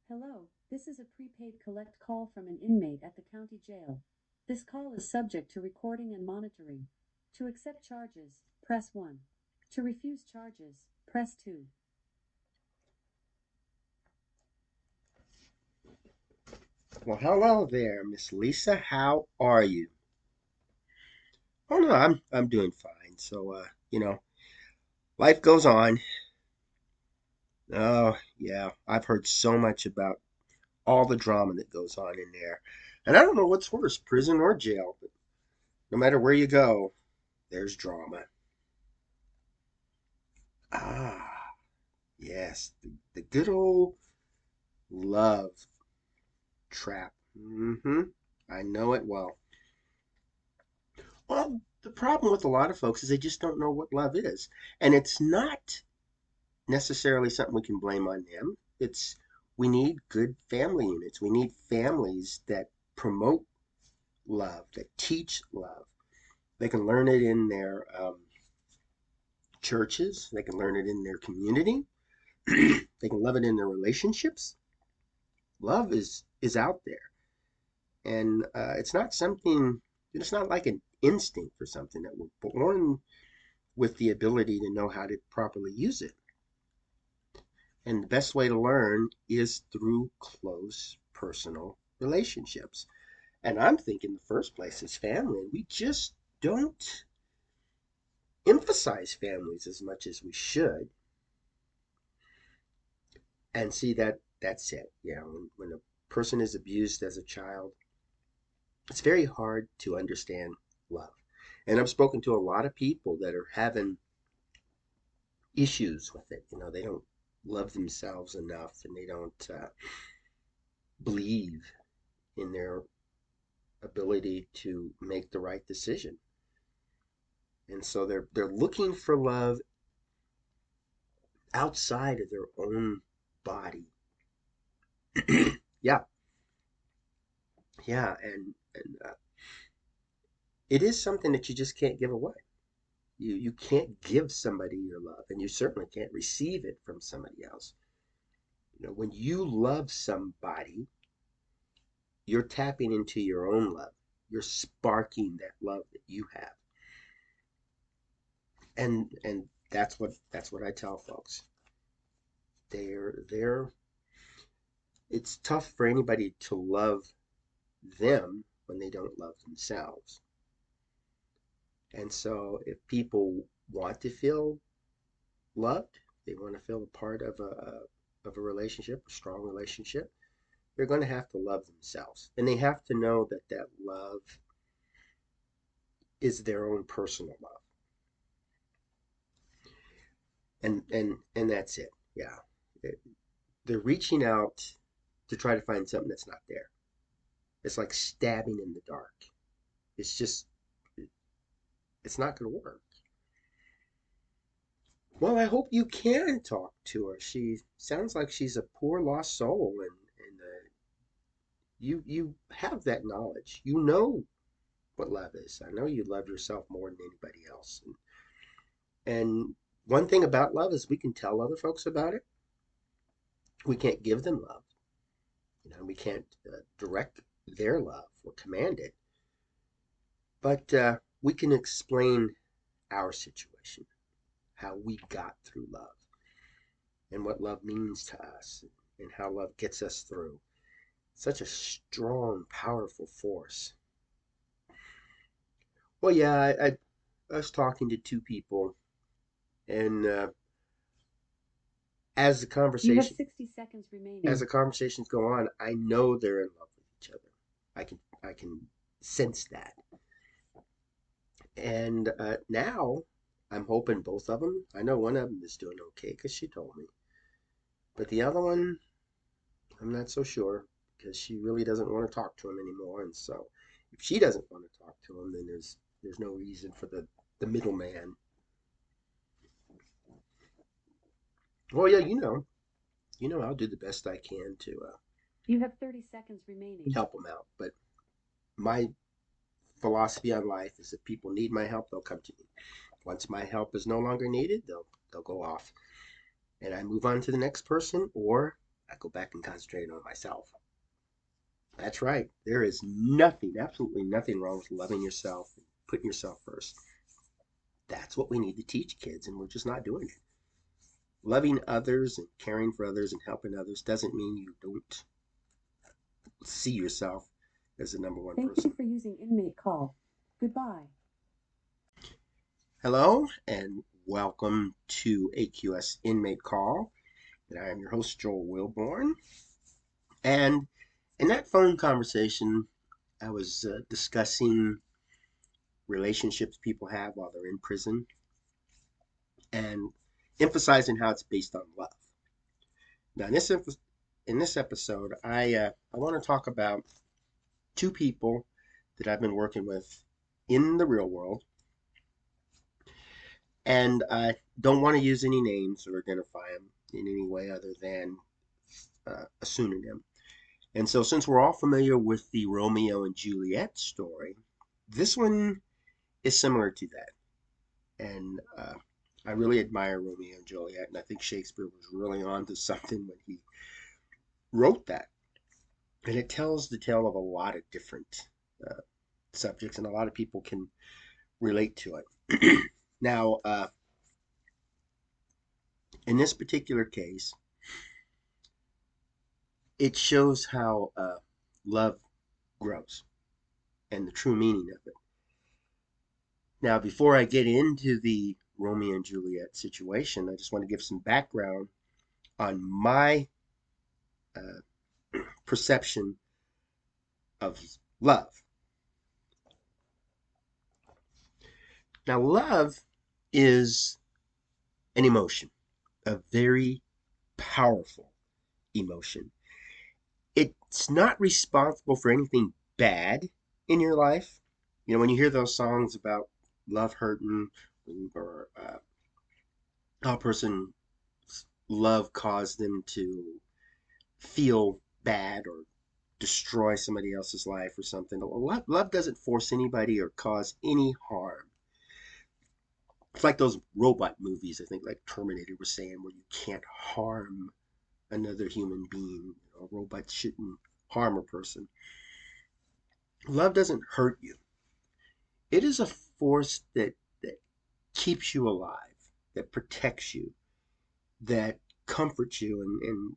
Hello, this is a prepaid collect call from an inmate at the county jail. This call is subject to recording and monitoring. To accept charges, press 1. To refuse charges, press 2. Well, hello there, Miss Lisa. How are you? Oh no, I'm doing fine. So, life goes on. Oh, yeah, I've heard so much about all the drama that goes on in there. And I don't know what's worse, prison or jail, but no matter where you go, there's drama. Ah, yes, the good old love trap. I know it well. Well, the problem with a lot of folks is they just don't know what love is. And it's not necessarily something we can blame on them. It's we need good family units. We need families that promote love, that teach love. They can learn it in their churches. They can learn it in their community. They can love it in their relationships. Love is out there, and it's not something. It's not like an instinct or something that we're born with the ability to know how to properly use it. And the best way to learn is through close personal relationships. And I'm thinking the first place is family. We just don't emphasize families as much as we should. And see that's it. Yeah, when a person is abused as a child, it's very hard to understand love. And I've spoken to a lot of people that are having issues with it. They don't love themselves enough, and they don't believe in their ability to make the right decision. And so they're looking for love outside of their own body. Yeah, yeah, and it is something that you just can't give away. You can't give somebody your love, and you certainly can't receive it from somebody else. When you love somebody, you're tapping into your own love. You're sparking that love that you have, and that's what I tell folks. They're it's tough for anybody to love them when they don't love themselves. And so if people want to feel loved, they want to feel a part of a relationship, a strong relationship, they're going to have to love themselves. And they have to know that that love is their own personal love. And that's it. Yeah. It- they're reaching out to try to find something that's not there. It's like stabbing in the dark. It's just it's not going to work. Well, I hope you can talk to her. She sounds like she's a poor lost soul, and you have that knowledge. You know what love is. I know you love yourself more than anybody else. And one thing about love is we can tell other folks about it. We can't give them love. We can't direct their love or command it, but we can explain our situation, how we got through love, and what love means to us, and how love gets us through. Such a strong, powerful force. Well, yeah, I was talking to two people, and as the You have conversation 60 seconds as remaining. the conversations go on, I know they're in love with each other. I can sense that, and now I'm hoping both of them. I know one of them is doing okay because she told me, but the other one, I'm not so sure because she really doesn't want to talk to him anymore. And so, if she doesn't want to talk to him, then there's no reason for the middleman. Well, yeah, I'll do the best I can to You have 30 seconds remaining. help them out. But my philosophy on life is if people need my help, they'll come to me. Once my help is no longer needed, they'll go off, and I move on to the next person, or I go back and concentrate on myself. That's right. There is nothing, absolutely nothing wrong with loving yourself, putting yourself first. That's what we need to teach kids, and we're just not doing it. Loving others and caring for others and helping others doesn't mean you don't see yourself as the number one Thank person. you for using inmate call. Goodbye. Hello, and welcome to AQS Inmate Call. And I am your host, Joel Wilborn. And in that phone conversation, I was discussing relationships people have while they're in prison and emphasizing how it's based on love. Now, in this episode, I want to talk about two people that I've been working with in the real world, and I don't want to use any names or identify them in any way other than a pseudonym. And so, since we're all familiar with the Romeo and Juliet story, this one is similar to that. And I really admire Romeo and Juliet, and I think Shakespeare was really on to something when he wrote that. And it tells the tale of a lot of different uh, subjects, and a lot of people can relate to it. Now, in this particular case, it shows how love grows and the true meaning of it. Now, before I get into the Romeo and Juliet situation, I just want to give some background on my perception of love. Now, love is an emotion, a very powerful emotion. It's not responsible for anything bad in your life. You know, when you hear those songs about love hurting or how a person's love caused them to feel bad or destroy somebody else's life or something. Love doesn't force anybody or cause any harm. It's like those robot movies, I think, like Terminator was saying, where you can't harm another human being. A robot shouldn't harm a person. Love doesn't hurt you. It is a force that keeps you alive, that protects you, that comforts you in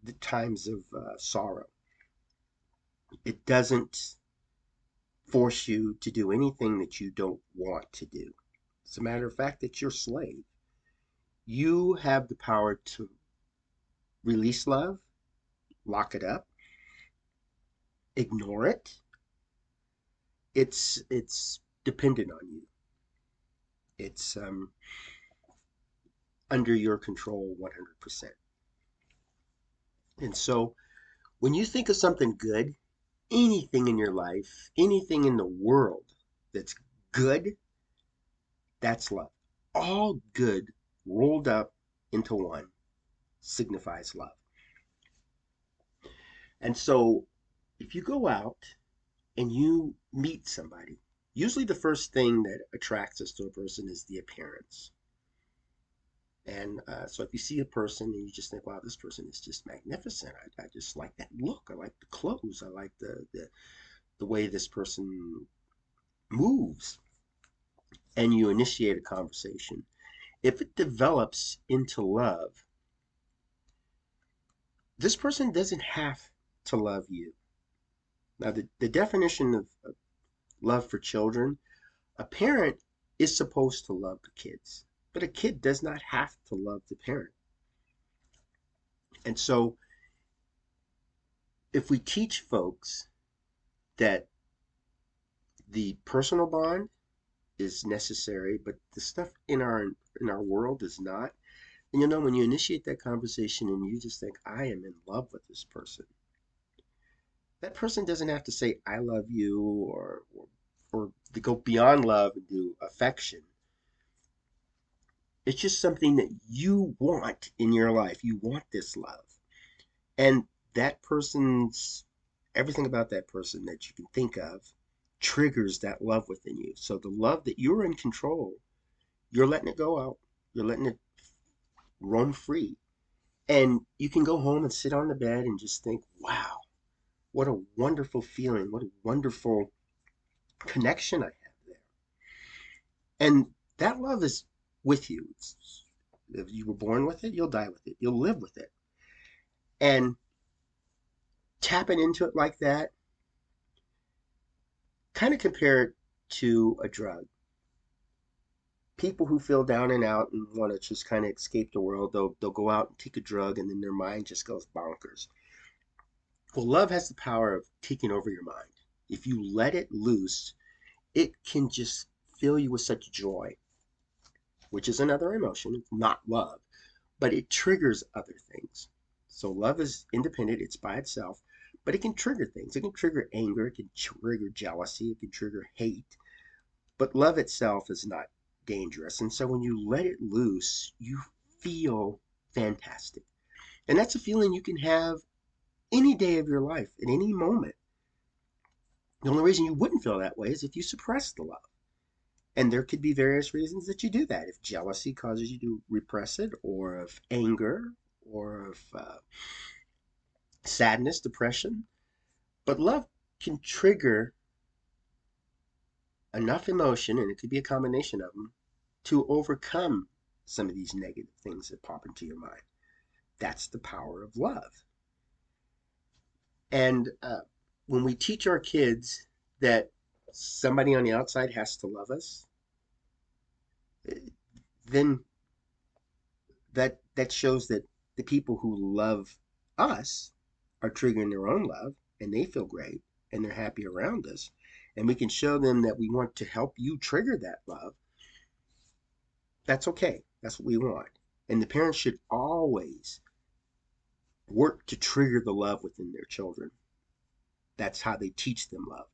the times of sorrow. It doesn't force you to do anything that you don't want to do. As a matter of fact, it's your slave. You have the power to release love, lock it up, ignore it. It's dependent on you. It's under your control 100%. And so when you think of something good, anything in your life, anything in the world that's good, that's love. All good rolled up into one signifies love. And so if you go out and you meet somebody, usually the first thing that attracts us to a person is the appearance. And so if you see a person and you just think, wow, this person is just magnificent. I just like that look. I like the clothes. I like the way this person moves. And you initiate a conversation. If it develops into love, this person doesn't have to love you. Now, the definition of love for children, a parent is supposed to love the kids, but a kid does not have to love the parent. And so if we teach folks that the personal bond is necessary, but the stuff in our world is not, and you know, when you initiate that conversation and you just think, I am in love with this person, that person doesn't have to say I love you or to go beyond love and do affection. It's just something that you want in your life. You want this love. And that person's everything about that person that you can think of triggers that love within you. So the love that you're in control, you're letting it go out. You're letting it roam free. And you can go home and sit on the bed and just think, wow, what a wonderful feeling. What a wonderful connection I have there. And that love is with you. If you were born with it, you'll die with it. You'll live with it. And tapping into it like that, kind of compare it to a drug. People who feel down and out and want to just kind of escape the world, they'll go out and take a drug and then their mind just goes bonkers. Well, love has the power of taking over your mind. If you let it loose, it can just fill you with such joy, which is another emotion. It's not love, but it triggers other things. So love is independent, it's by itself, but it can trigger things. It can trigger anger, it can trigger jealousy, it can trigger hate. But love itself is not dangerous. And so when you let it loose, you feel fantastic. And that's a feeling you can have any day of your life, at any moment. The only reason you wouldn't feel that way is if you suppress the love. And there could be various reasons that you do that. If jealousy causes you to repress it, or of anger, or of sadness, depression. But love can trigger enough emotion, and it could be a combination of them, to overcome some of these negative things that pop into your mind. That's the power of love. And when we teach our kids that somebody on the outside has to love us, then that shows that the people who love us are triggering their own love and they feel great and they're happy around us. And we can show them that we want to help you trigger that love. That's okay. That's what we want. And the parents should always work to trigger the love within their children. That's how they teach them love.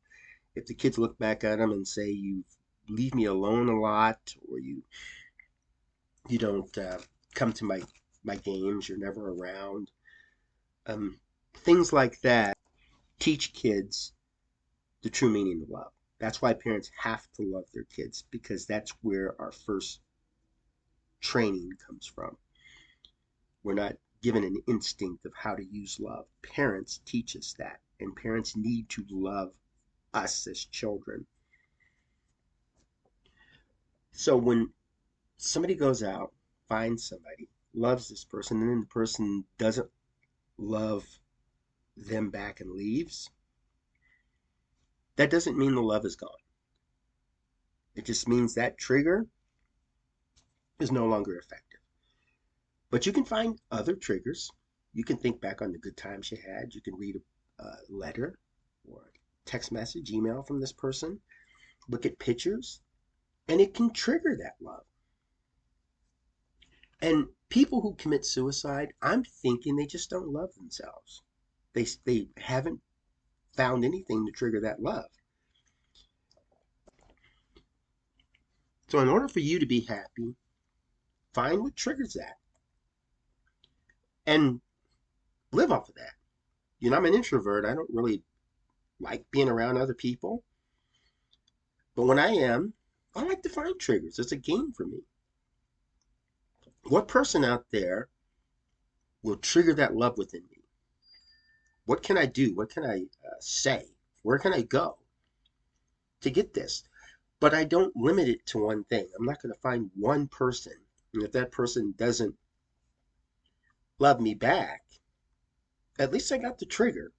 If the kids look back at them and say, you leave me alone a lot, or you don't come to my games, you're never around, um, things like that teach kids the true meaning of love. That's why parents have to love their kids, because that's where our first training comes from. We're not given an instinct of how to use love. Parents teach us that, and parents need to love us as children. So when somebody goes out, finds somebody, loves this person, and then the person doesn't love them back and leaves, that doesn't mean the love is gone. It just means that trigger is no longer effective. But you can find other triggers. You can think back on the good times you had. You can read a letter or a text message, email from this person, look at pictures, and it can trigger that love. And people who commit suicide, I'm thinking they just don't love themselves. They haven't found anything to trigger that love. So in order for you to be happy, find what triggers that and live off of that. You know, I'm an introvert. I don't really like being around other people. But when I am, I like to find triggers. It's a game for me. What person out there will trigger that love within me? What can I do? What can I say? Where can I go to get this? But I don't limit it to one thing. I'm not going to find one person. And if that person doesn't love me back, at least I got the trigger.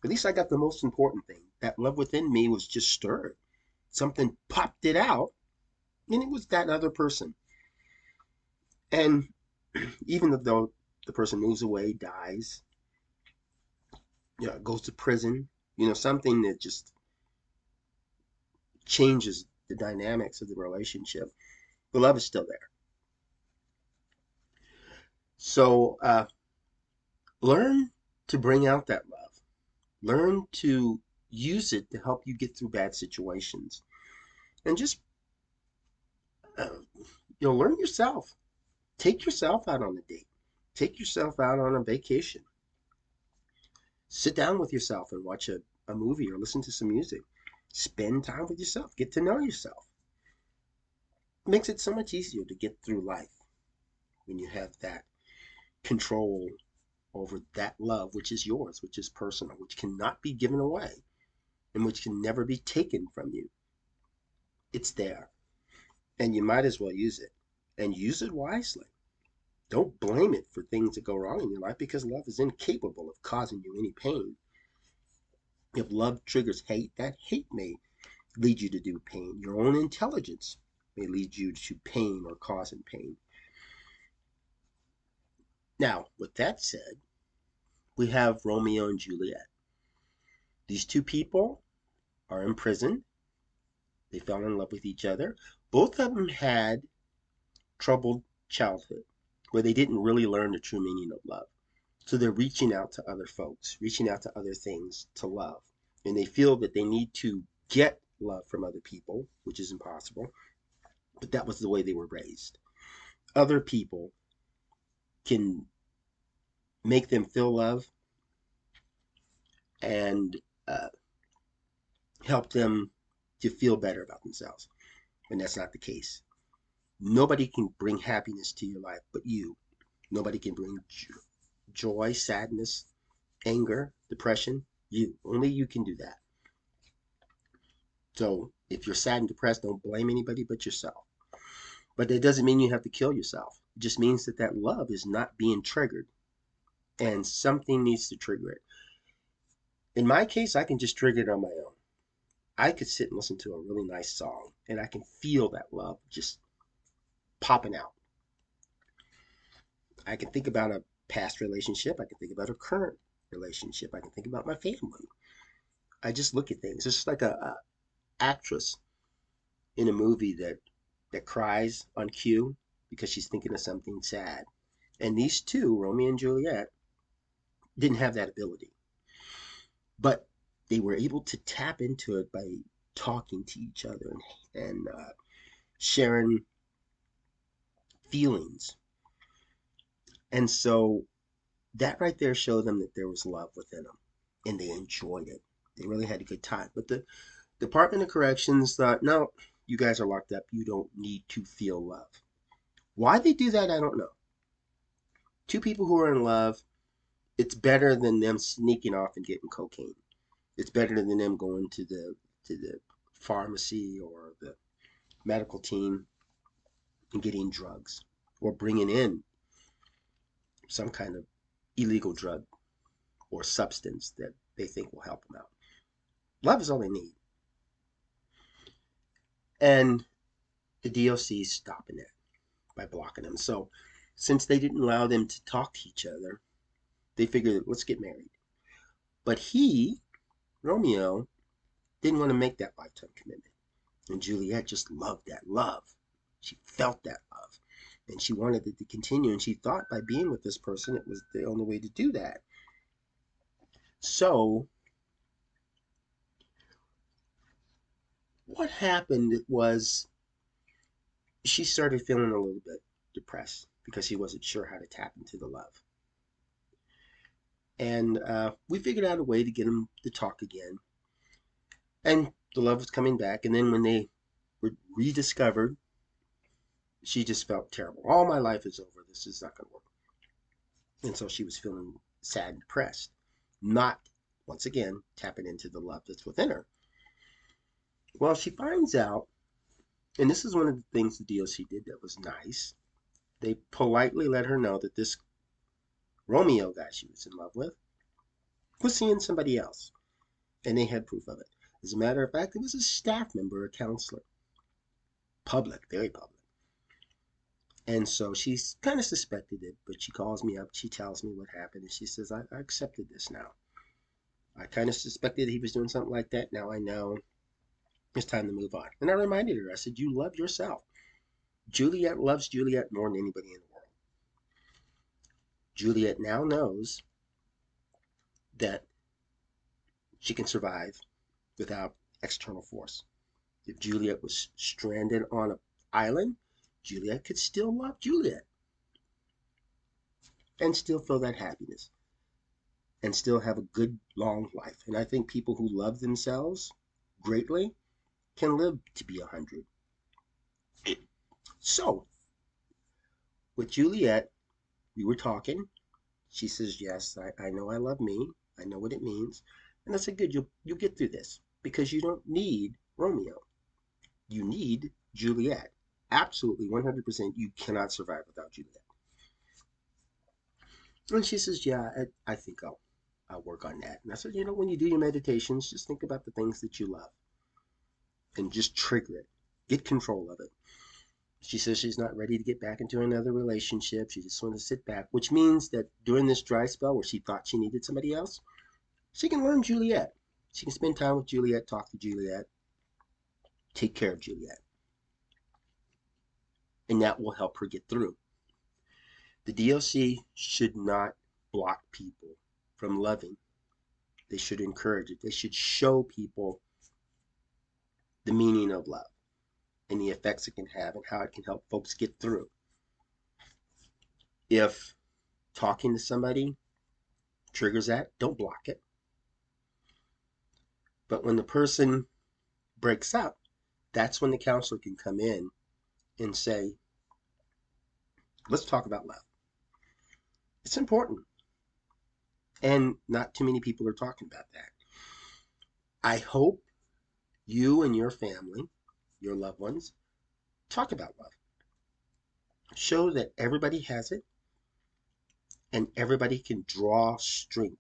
At least I got the most important thing. That love within me was just stirred. Something popped it out, and it was that other person. And even though the person moves away, dies, goes to prison, something that just changes the dynamics of the relationship, the love is still there. So learn to bring out that love. Learn to use it to help you get through bad situations, and just uh, learn yourself. Take yourself out on a date. Take yourself out on a vacation. Sit down with yourself and watch a movie or listen to some music. Spend time with yourself. Get to know yourself. It makes it so much easier to get through life when you have that control over that love which is yours, which is personal, which cannot be given away, and which can never be taken from you. It's there, and you might as well use it, and use it wisely. Don't blame it for things that go wrong in your life, because love is incapable of causing you any pain. If love triggers hate, that hate may lead you to do pain. Your own intelligence may lead you to pain or causing pain. Now, with that said, we have Romeo and Juliet. These two people are in prison. They fell in love with each other. Both of them had troubled childhood where they didn't really learn the true meaning of love. So they're reaching out to other folks, reaching out to other things to love. And they feel that they need to get love from other people, which is impossible. But that was the way they were raised. Other people can make them feel love and help them to feel better about themselves. And that's not the case. Nobody can bring happiness to your life but you. Nobody can bring joy, sadness, anger, depression. You. Only you can do that. So if you're sad and depressed, don't blame anybody but yourself. But that doesn't mean you have to kill yourself. It just means that that love is not being triggered, and something needs to trigger it. In my case, I can just trigger it on my own. I could sit and listen to a really nice song, and I can feel that love just popping out. I can think about a past relationship. I can think about a current relationship. I can think about my family. I just look at things. It's just like a actress in a movie that cries on cue because she's thinking of something sad. And these two, Romeo and Juliet, didn't have that ability. But they were able to tap into it by talking to each other and sharing feelings. And so that right there showed them that there was love within them and they enjoyed it. They really had a good time. But the Department of Corrections thought, no, you guys are locked up. You don't need to feel love. Why they do that, I don't know. Two people who are in love, it's better than them sneaking off and getting cocaine. It's better than them going to the pharmacy or the medical team and getting drugs or bringing in some kind of illegal drug or substance that they think will help them out. Love is all they need. And the DOC is stopping it by blocking them. So since they didn't allow them to talk to each other, they figured, let's get married. But Romeo, didn't want to make that lifetime commitment. And Juliet just loved that love. She felt that love. And she wanted it to continue. And she thought by being with this person, it was the only way to do that. So what happened was she started feeling a little bit depressed because she wasn't sure how to tap into the love. And we figured out a way to get them to talk again. And the love was coming back. And then when they were rediscovered, she just felt terrible. All my life is over. This is not going to work. And so she was feeling sad and depressed, not, once again, tapping into the love that's within her. Well, she finds out, and this is one of the things the DOC did that was nice. They politely let her know that this Romeo guy she was in love with was seeing somebody else, and they had proof of it. As a matter of fact, it was a staff member, a counselor. Public, very public. And so she's kind of suspected it, but she calls me up, she tells me what happened, and she says, I accepted this now. I kind of suspected he was doing something like that. Now I know it's time to move on. And I reminded her, I said, you love yourself. Juliet loves Juliet more than anybody in the world. Juliet now knows that she can survive without external force. If Juliet was stranded on an island, Juliet could still love Juliet and still feel that happiness and still have a good long life. And I think people who love themselves greatly can live to be 100. So with Juliet, we were talking, She says, yes, I know I love me. I know what it means. And I said, good, you'll get through this because you don't need Romeo. You need Juliet. Absolutely, 100%, you cannot survive without Juliet. And she says, yeah, I think I'll work on that. And I said, when you do your meditations, just think about the things that you love and just trigger it. Get control of it. She says she's not ready to get back into another relationship. She just wants to sit back, which means that during this dry spell where she thought she needed somebody else, she can learn Juliet. She can spend time with Juliet, talk to Juliet, take care of Juliet. And that will help her get through. The DLC should not block people from loving. They should encourage it. They should show people the meaning of love and the effects it can have and how it can help folks get through. If talking to somebody triggers that, don't block it. But when the person breaks up, that's when the counselor can come in and say, let's talk about love. It's important. And not too many people are talking about that. I hope you and your family, your loved ones, talk about love. Show that everybody has it and everybody can draw strength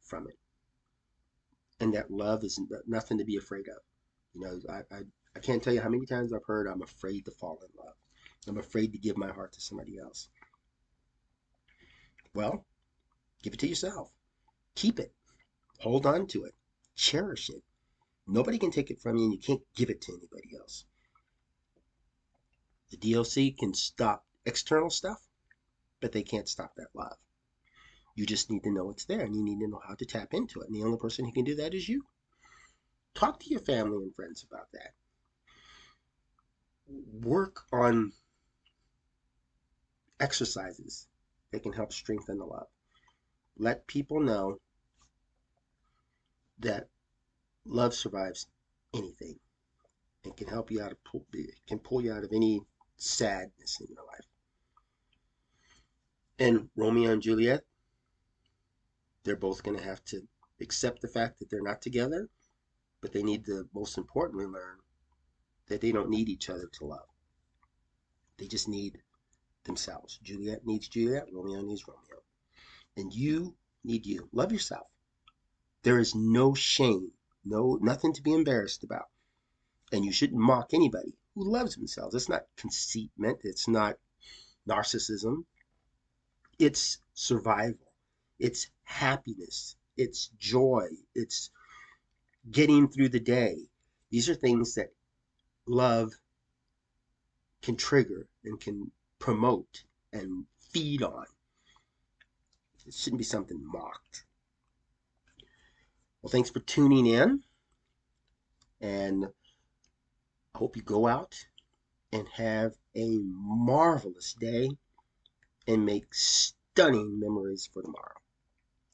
from it. And that love is nothing to be afraid of. I can't tell you how many times I've heard I'm afraid to fall in love. I'm afraid to give my heart to somebody else. Well, give it to yourself. Keep it. Hold on to it. Cherish it. Nobody can take it from you and you can't give it to anybody else. The DLC can stop external stuff, but they can't stop that love. You just need to know it's there and you need to know how to tap into it. And the only person who can do that is you. Talk to your family and friends about that. Work on exercises that can help strengthen the love. Let people know that love survives anything and can help you out of can pull you out of any sadness in your life. And Romeo and Juliet, they're both going to have to accept the fact that they're not together, but they need to most importantly learn that they don't need each other to love. They just need themselves. Juliet needs Juliet, Romeo needs Romeo. And you need you. Love yourself. There is no shame, nothing to be embarrassed about. And you shouldn't mock anybody who loves themselves. It's not conceitment, it's not narcissism. It's survival. It's happiness. It's joy. It's getting through the day. These are things that love can trigger and can promote and feed on. It shouldn't be something mocked. Well, thanks for tuning in, and I hope you go out and have a marvelous day and make stunning memories for tomorrow.